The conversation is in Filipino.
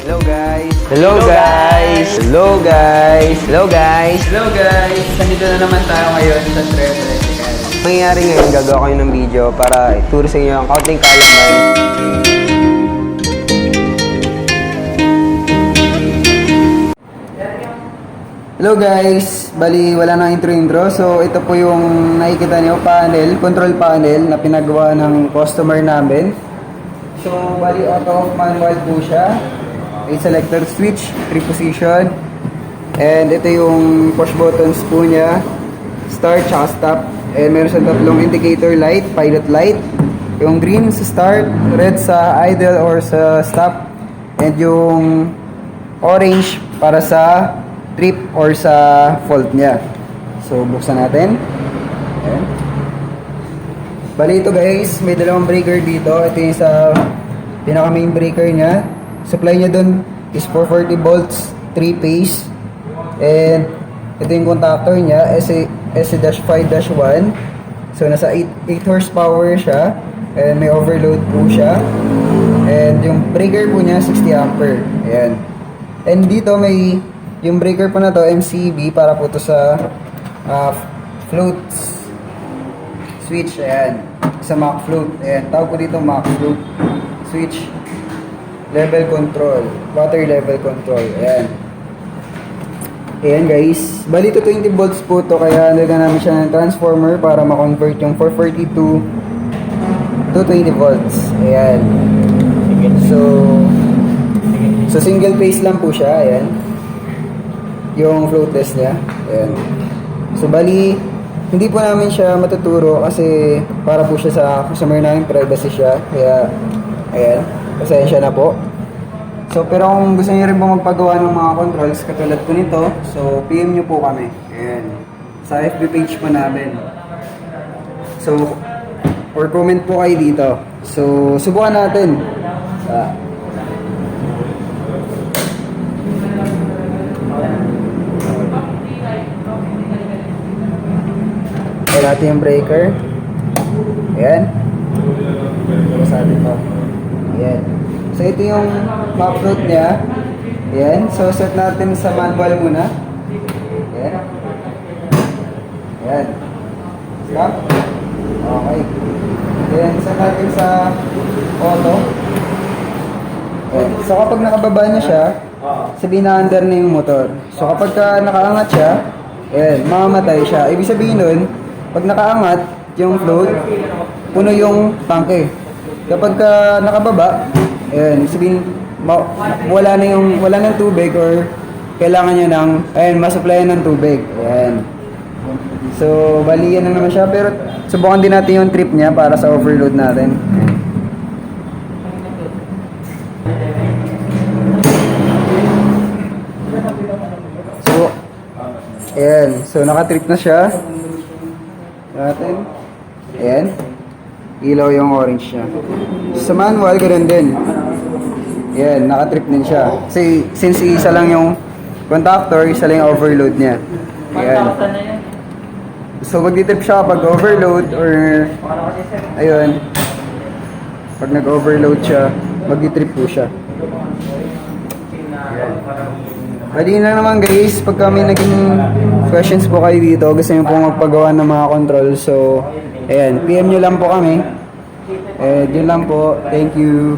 Hello guys! Hello guys! Hello guys! Hello guys! Hello guys! Nandito na naman tayo ngayon sa Trev Electrical. Mangyayari ngayon, gagawa kayo ng video para ituro sa inyo ang kaunting kaalaman. Hello guys! Bali, wala nang intro. So, ito po yung nakikita niyo panel, control panel na pinagawa ng customer namin. So, bali, auto manual po siya. May selector switch, 3 position. And ito yung push buttons po niya. Start, tsaka stop. And meron siyang tatlong indicator light, pilot light. Yung green sa start, red sa idle or sa stop. And yung orange para sa trip or sa fault niya. So, buksan natin. Ayan. Bali ito guys, may dalawang breaker dito. Ito yung sa pinaka main breaker niya. Supply niya dun is 440 volts, 3 phase. And ito yung contactor niya, SC-5-1. So, nasa 8 horsepower siya. And may overload po siya. And yung breaker po niya, 60 ampere. Ayan. And dito may yung breaker po na to, MCB, para po to sa floats switch. Ayan. Sa Mach float. Ayan. Tawag ko dito Mach float switch. Level control. Water level control. Ayan. Ayan guys. Bali to 20 volts po to. Kaya nilagyan namin siya ng transformer para ma-convert yung 442 to 20 volts. Ayan. So single phase lang po siya. Ayan. Yung floatless niya. Ayan. So, bali, hindi po namin siya matuturo kasi para po siya sa customer namin, privacy siya. Kaya, ayan, pasensya na po. So, pero kung gusto niyo rin po magpagawa ng mga controls katulad po nito, so, PM niyo po kami. Ayan. Sa FB page po namin. So, or comment po kayo dito. So, subukan natin. Natin yung breaker. Ayan. Sa atin po. Ayan. So, ito yung map float niya. Ayan. So, set natin sa manual muna. Ayan. Ayan. Stop. Okay. Ayan. Set natin sa auto. Ayan. So, kapag nakababa na siya, sabihin na under na yung motor. So, kapag nakaangat siya, ayan, mamamatay siya. Ibig sabihin nun, pag nakaangat yung float, puno yung tangke. Kapag nakababa, ayan, sabihin, wala nang tubig or kailangan niya ng, ayan, masupplyan ng tubig. Ayan. So, bali yan na naman siya. Pero, subukan din natin yung trip niya para sa overload natin. So, ayan. So, nakatrip na siya. Natin. Ayan. Ilaw yung orange niya. Sa manual, ganoon din. Ayan, nakatrip din siya. Kasi, since isa lang yung contactor, isa lang yung overload niya. Ayan. So, magdi-trip siya pag overload or ayun. Pag nag-overload siya, magdi-trip po siya. Pwede na naman guys, pag kami naging questions po kayo dito, gusto nyo po magpagawa ng mga control. So, ayan, PM nyo lang po kami. Yun lang po. Thank you.